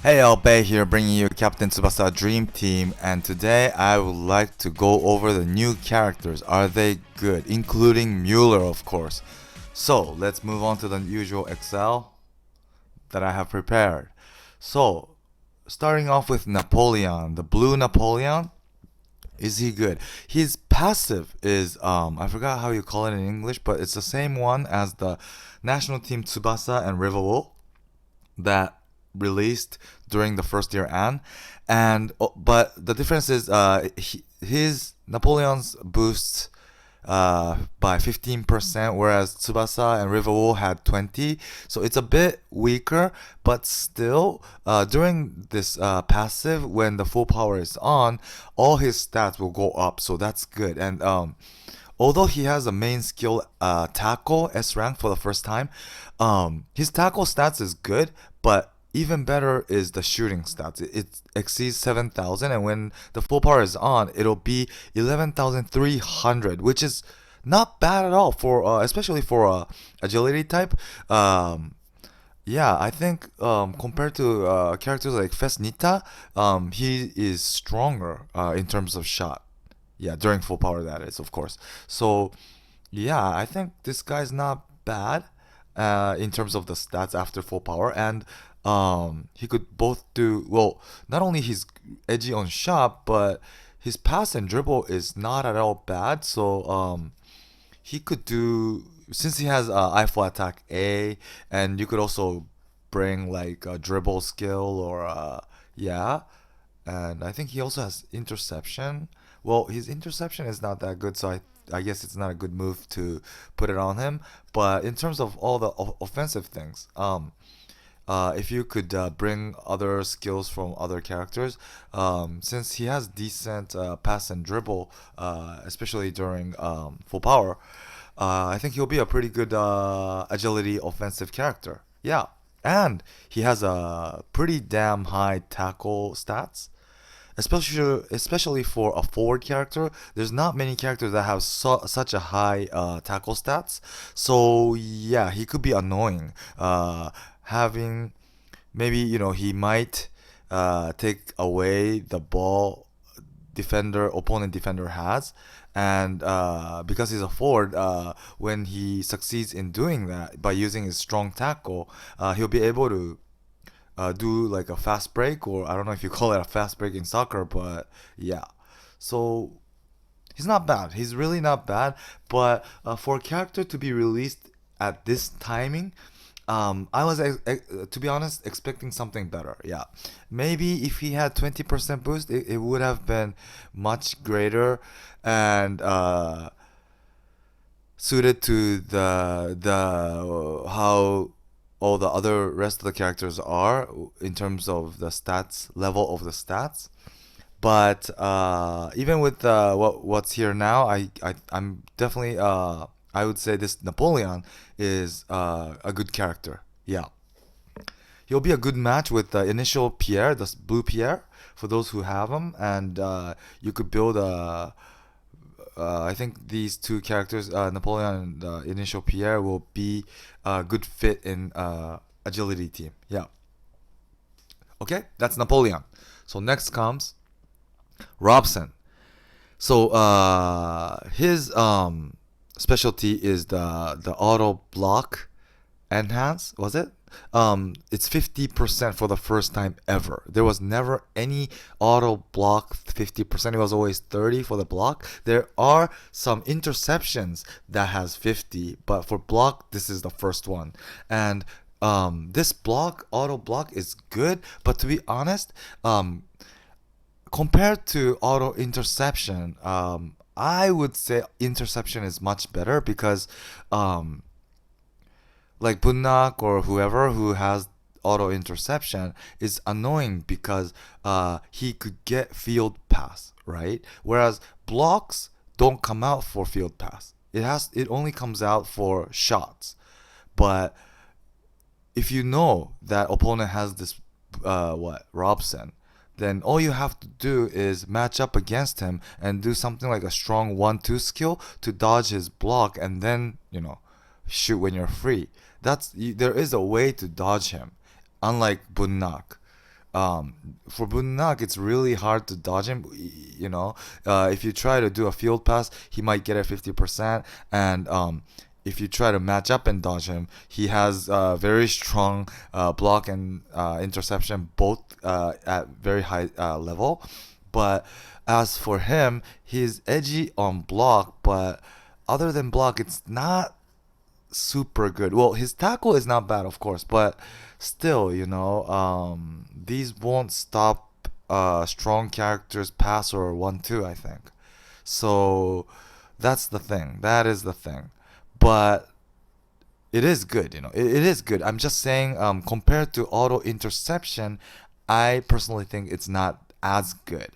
Hey, Albay here, bringing you Captaintsubasa Dream Team, and today I would like to go over the new characters. Are they good? Including MULLER, of course. So, let's move on to the usual Excel that I have prepared. So, starting off with Napoleon, the blue Napoleon. Is he good? His passive is I forgot how you call it in English, but it's the same one as the national team Tsubasa and Rivalry that released during the first year but the difference is his Napoleon's boosts by 15%, whereas Tsubasa and Rivalry had 20. So it's a bit weaker, but still, during this passive, when the full power is on, all his stats will go up. So that's good. And although he has a main skill tackle S rank for the first time, his tackle stats is good, but even better is the shooting stats. It exceeds 7,000, and when the full power is on, it'll be 11,300, which is not bad at all for especially for a agility type. Yeah, I think compared to characters like Fesnita, he is stronger in terms of shot. Yeah, during full power, that is, of course. So, yeah, I think this guy's not bad in terms of the stats after full power, and he could both do well. Not only he's edgy on shot, but his pass and dribble is not at all bad. So he could do, since he has I flat attack A, and you could also bring like a dribble skill or yeah, and I think he also has interception. Well, his interception is not that good, so I guess it's not a good move to put it on him. But in terms of all the offensive things, if you could bring other skills from other characters, since he has decent pass and dribble, especially during full power, I think he'll be a pretty good agility offensive character. Yeah, and he has a pretty damn high tackle stats. Especially for a forward character, there's not many characters that have such a high tackle stats. So yeah, he could be annoying. Having maybe he might take away the ball opponent defender has, and because he's a forward, when he succeeds in doing that by using his strong tackle, he'll be able to do like a fast break, or I don't know if you call it a fast break in soccer, but yeah. So he's not bad. He's really not bad. But for a character to be released at this timing, I was, to be honest, expecting something better. Yeah, maybe if he had 20% boost, it would have been much greater and suited to the how all the other rest of the characters are in terms of the stats level of the stats. But even with what's here now, I'm definitely I would say this Napoleon is a good character. Yeah, he'll be a good match with the initial Pierre, the blue Pierre, for those who have him, and you could build a. I think these two characters, Napoleon and initial Pierre, will be a good fit in agility team. Yeah. Okay, that's Napoleon. So next comes Robson. So his specialty is the auto block enhance, was it? It's 50% for the first time ever. There was never any auto block 50%. It was always 30 for the block. There are some interceptions that has 50, but for block, this is the first one. And this block, auto block, is good, but to be honest, compared to auto interception, I would say interception is much better because like Bunnak or whoever who has auto interception is annoying because he could get field pass, right? Whereas blocks don't come out for field pass. It only comes out for shots. But if you know that opponent has this Robson, then all you have to do is match up against him and do something like a strong 1-2 skill to dodge his block, and then shoot when you're free. There is a way to dodge him, unlike Bunnak. For Bunnak, it's really hard to dodge him. If you try to do a field pass, he might get it 50%, and if you try to match up and dodge him, he has very strong block and interception, both at very high level. But as for him, he's edgy on block, but other than block, it's not super good. Well, his tackle is not bad, of course, but still, these won't stop strong characters pass or 1-2, I think. So that's the thing. That is the thing. But it is good, it is good. I'm just saying, compared to auto interception, I personally think it's not as good.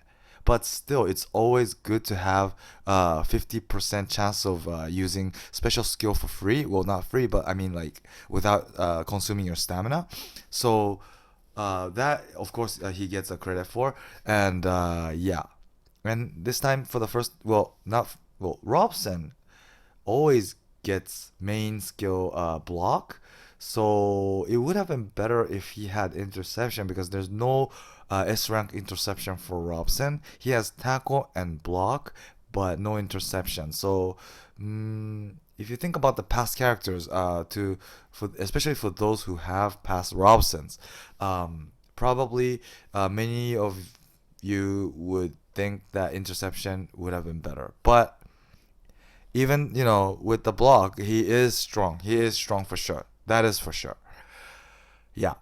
But still, it's always good to have 50% chance of using special skill for free. Well, not free, but I mean like without consuming your stamina. So that, of course, he gets a credit for. And yeah. And this time for the first, Robson always gets main skill block. So it would have been better if he had interception, because there's no S rank interception for Robson. He has tackle and block, but no interception. So if you think about the past characters, especially for those who have past Robsons, probably many of you would think that interception would have been better. But even, with the block, he is strong. He is strong for sure. That is for sure. Yeah.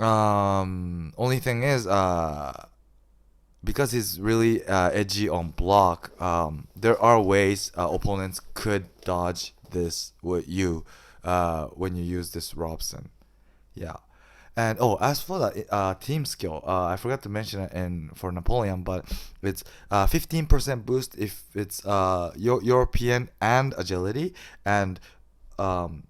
Only thing is, because he's really edgy on block, there are ways opponents could dodge this with you when you use this Robson. Yeah. And as for the team skill, I forgot to mention it for Napoleon, but it's 15% boost if it's European and agility, and 7%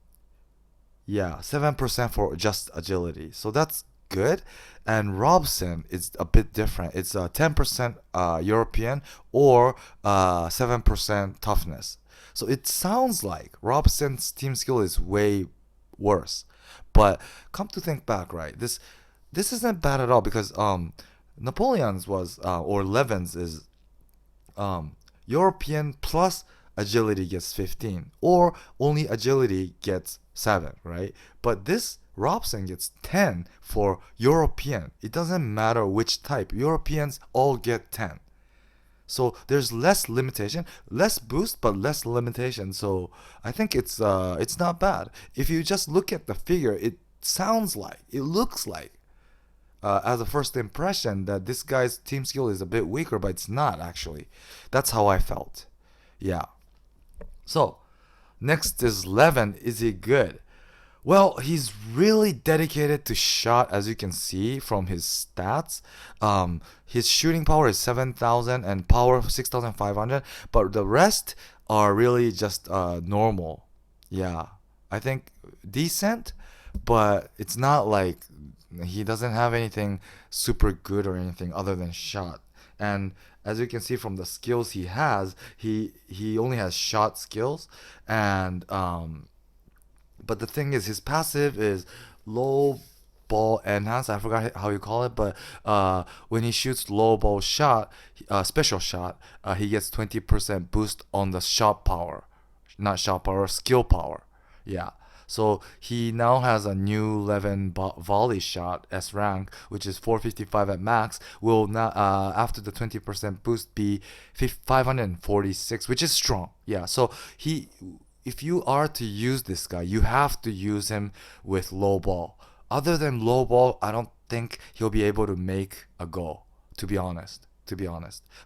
for just agility. So that's good. And Robson is a bit different. It's 10% European or 7% toughness. So it sounds like Robson's team skill is way worse. But come to think back, right? This isn't bad at all, because Napoleon's was or Levin's is European plus agility gets 15, or only agility gets 7, right? But this Robson gets 10 for European. It doesn't matter which type. Europeans all get 10. So there's less limitation, less boost, but less limitation. So I think it's not bad. If you just look at the figure, it looks like, as a first impression, that this guy's team skill is a bit weaker, but it's not actually. That's how I felt. Yeah. So next is Levin. Is he good? Well, he's really dedicated to shot, as you can see from his stats. His shooting power is 7,000 and power 6,500, but the rest are really just normal. Yeah, I think decent, but it's not like he doesn't have anything super good or anything other than shot. And as you can see from the skills he has, he only has shot skills, and but the thing is, his passive is low ball enhance. I forgot how you call it, but when he shoots low ball shot, special shot, he gets 20% boost on the shot power, not shot power, skill power. Yeah. So he now has a new 11 volley shot S rank, which is 455 at max. Will now after the 20% boost be 546, which is strong. Yeah. So if you are to use this guy, you have to use him with low ball. Other than low ball, I don't think he'll be able to make a goal, to be honest.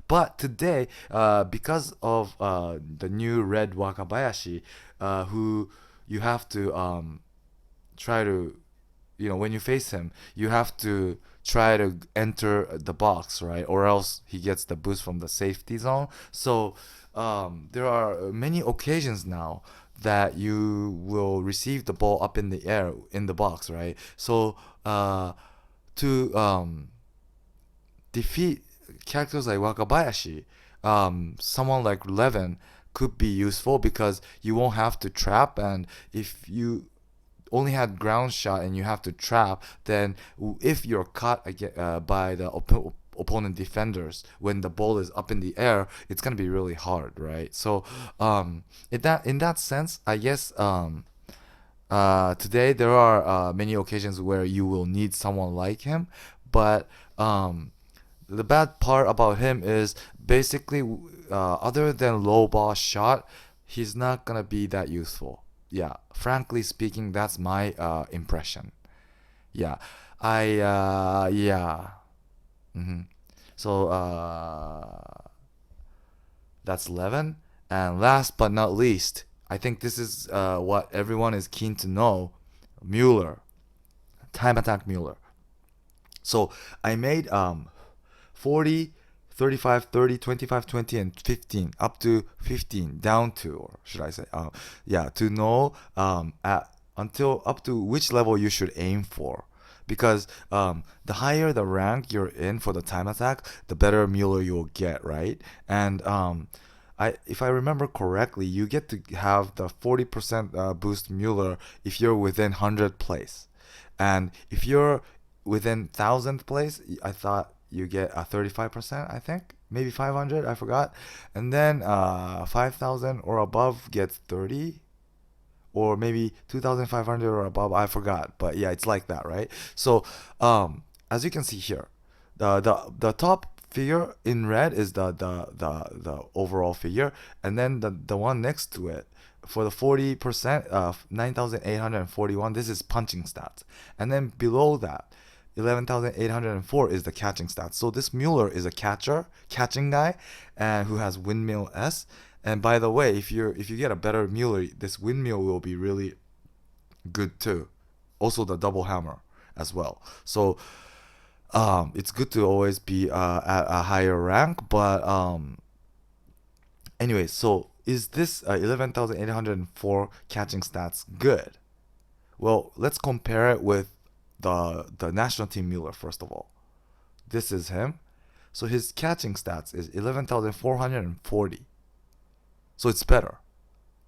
But today, because of the new red Wakabayashi, who you have to try to, when you face him, you have to try to enter the box, right? Or else he gets the boost from the safety zone. So there are many occasions now that you will receive the ball up in the air in the box, right? So to defeat characters like Wakabayashi, someone like Levin could be useful, because you won't have to trap, and if you only had ground shot and you have to trap, then if you're caught by the opponent defenders when the ball is up in the air, it's gonna be really hard, right? So in that sense, I guess today there are many occasions where you will need someone like him, but the bad part about him is basically other than low ball shot, he's not gonna be that useful. Yeah, frankly speaking, that's my impression. Yeah, yeah. hmm So that's 11. And last but not least, I think this is what everyone is keen to know. Mueller, time attack Mueller. So I made 40, 35, 30, 25, 20, and 15, up to 15, down to, or should I say, yeah, to know until up to which level you should aim for. Because the higher the rank you're in for the time attack, the better Mueller you'll get, right? And if I remember correctly, you get to have the 40% boost Mueller if you're within 100th place. And if you're within 1000th place, I thought you get a 35%, I think. Maybe 500, I forgot. And then 5000 or above gets 30. Or maybe 2500 or above, I forgot. But yeah, it's like that, right? So as you can see here, the top figure in red is the overall figure, and then the one next to it for the 40%, 9841, this is punching stats, and then below that 11,804 is the catching stats. So this Mueller is a catching guy, and who has windmill S. And by the way, if you get a better Mueller, this windmill will be really good too. Also the double hammer as well. So it's good to always be at a higher rank. But anyway, so is this 11,804 catching stats good? Well, let's compare it with the national team Mueller first of all. This is him. So his catching stats is 11,440. So it's better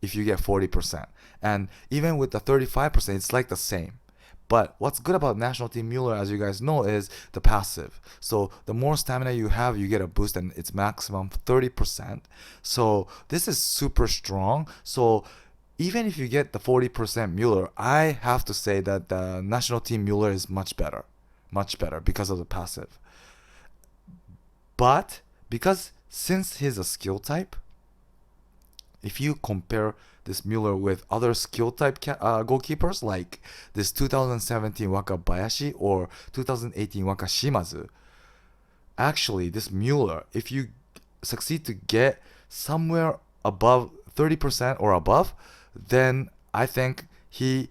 if you get 40%. And even with the 35%, it's like the same. But what's good about national team Mueller, as you guys know, is the passive. So the more stamina you have, you get a boost, and it's maximum 30%. So this is super strong. So even if you get the 40% Mueller, I have to say that the national team Mueller is much better because of the passive. But since he's a skill type, if you compare this Mueller with other skill type goalkeepers like this 2017 Wakabayashi or 2018 Wakashimazu, actually this Mueller, if you succeed to get somewhere above 30% or above, then I think he,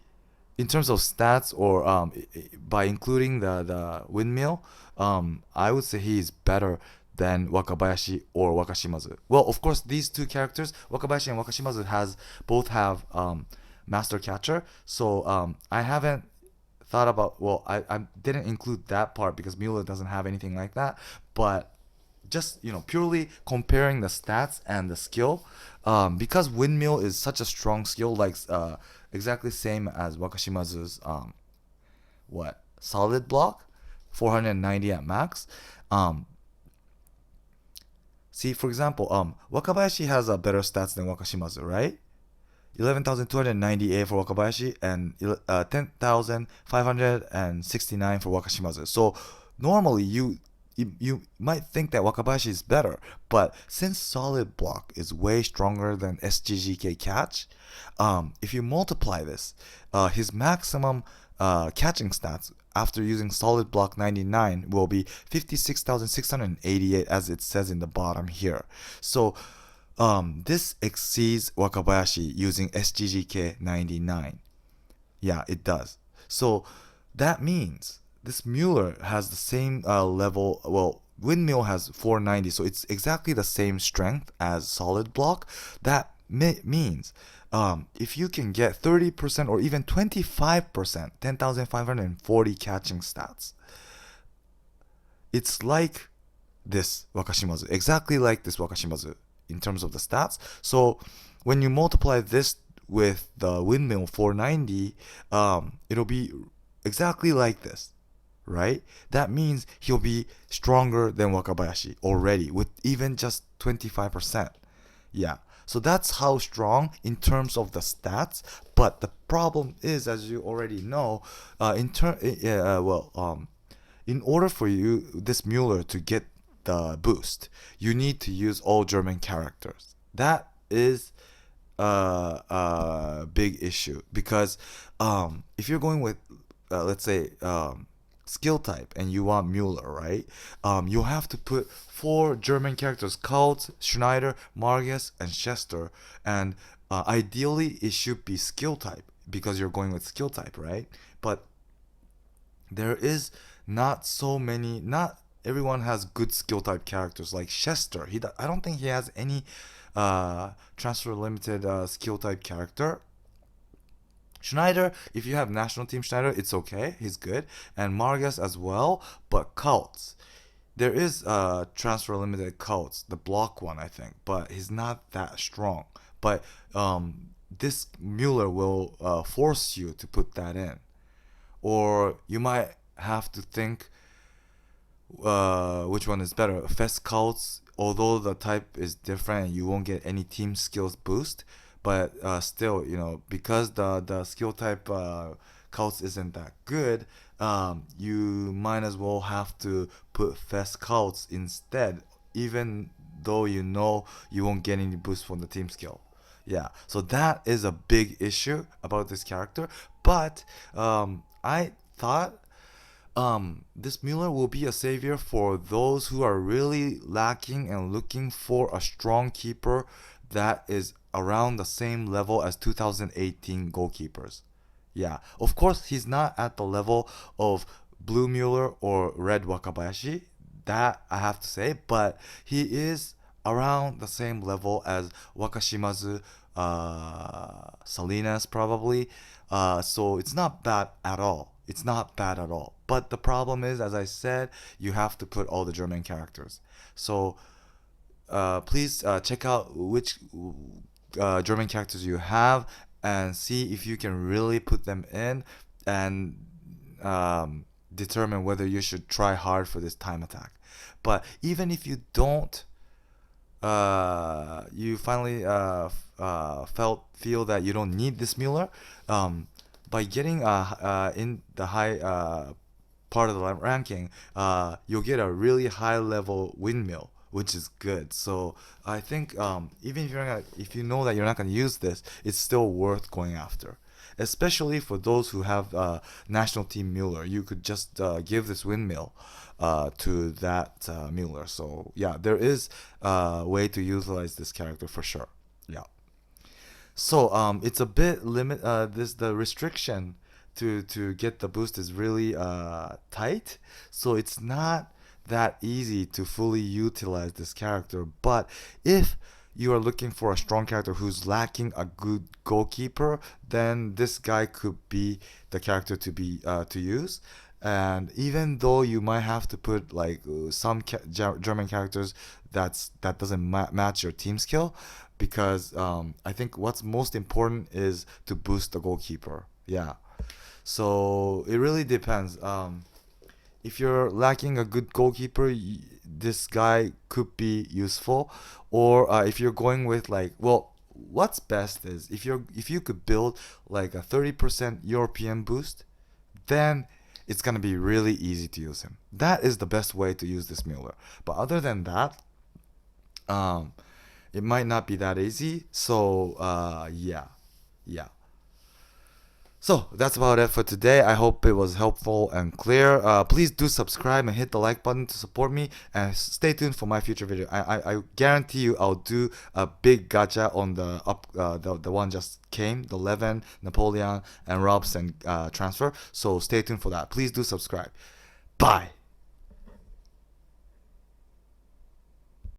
in terms of stats or by including the windmill, I would say he is better than Wakabayashi or Wakashimazu. Well, of course, these two characters, Wakabayashi and Wakashimazu, both have master catcher. So I haven't thought about. Well, I didn't include that part because Mueller doesn't have anything like that. But just purely comparing the stats and the skill, because windmill is such a strong skill, like exactly same as Wakashimazu's solid block, 490 at max. See, for example, Wakabayashi has a better stats than Wakashimazu, right? 11,298 for Wakabayashi and 10,569 for Wakashimazu. So normally you might think that Wakabayashi is better, but since solid block is way stronger than SGGK catch, if you multiply this, his maximum catching stats after using solid block 99 will be 56,688, as it says in the bottom here. So this exceeds Wakabayashi using SGGK 99. Yeah, it does. So that means this Mueller has the same level. Well, windmill has 490, so it's exactly the same strength as solid block. That means if you can get 30% or even 25%, 10,540 catching stats, it's like this Wakashimazu, exactly like this Wakashimazu in terms of the stats. So when you multiply this with the windmill 490, it'll be exactly like this, right? That means he'll be stronger than Wakabayashi already with even just 25%. Yeah. So that's how strong in terms of the stats. But the problem is, as you already know, in order for this Mueller to get the boost, you need to use all German characters. That is a big issue because if you're going with let's say skill type and you want Mueller, right? You'll have to put 4 German characters: Kautz, Schneider, Margus, and Chester. And ideally it should be skill type because you're going with skill type, right? But there is not everyone has good skill type characters like Chester. I don't think he has any transfer limited skill type character. Schneider, if you have national team Schneider, it's okay. He's good. And Margus as well. But Kautz, there is transfer limited Kautz, the block one, I think. But he's not that strong. But this Mueller will force you to put that in. Or you might have to think which one is better. Fest Kautz, although the type is different, you won't get any team skills boost. But still, because the skill type Kautz isn't that good, you might as well have to put Fest Kautz instead, even though you won't get any boost from the team skill. Yeah, so that is a big issue about this character. But I thought this Mueller will be a savior for those who are really lacking and looking for a strong keeper that is around the same level as 2018 goalkeepers. Yeah, of course he's not at the level of Blue Mueller or Red Wakabayashi, that I have to say, but he is around the same level as Wakashimazu, Salinas probably. So it's not bad at all. It's not bad at all. But the problem is, as I said, you have to put all the German characters. So please check out which German characters you have and see if you can really put them in and determine whether you should try hard for this time attack. But even if you don't, you finally feel that you don't need this Mueller, by getting in the high part of the ranking, you'll get a really high level windmill, which is good. So I think even if you know that you're not gonna use this, it's still worth going after. Especially for those who have national team Mueller, you could just give this windmill to that Mueller. So yeah, there is a way to utilize this character for sure. Yeah. So it's a bit the restriction to get the boost is really tight. So it's not that easy to fully utilize this character. But if you are looking for a strong character who's lacking a good goalkeeper, then this guy could be the character to use. And even though you might have to put like some German characters that doesn't match your team skill, because I think what's most important is to boost the goalkeeper. Yeah. So it really depends. If you're lacking a good goalkeeper, this guy could be useful. Or if you're going with what's best is if you could build like a 30% European boost, then it's gonna be really easy to use him. That is the best way to use this Mueller. But other than that, it might not be that easy. So yeah. So that's about it for today. I hope it was helpful and clear. Please do subscribe and hit the like button to support me, and stay tuned for my future video. I guarantee you I'll do a big gacha on the one just came, the Levin, Napoleon, and Robson transfer. So stay tuned for that. Please do subscribe. Bye.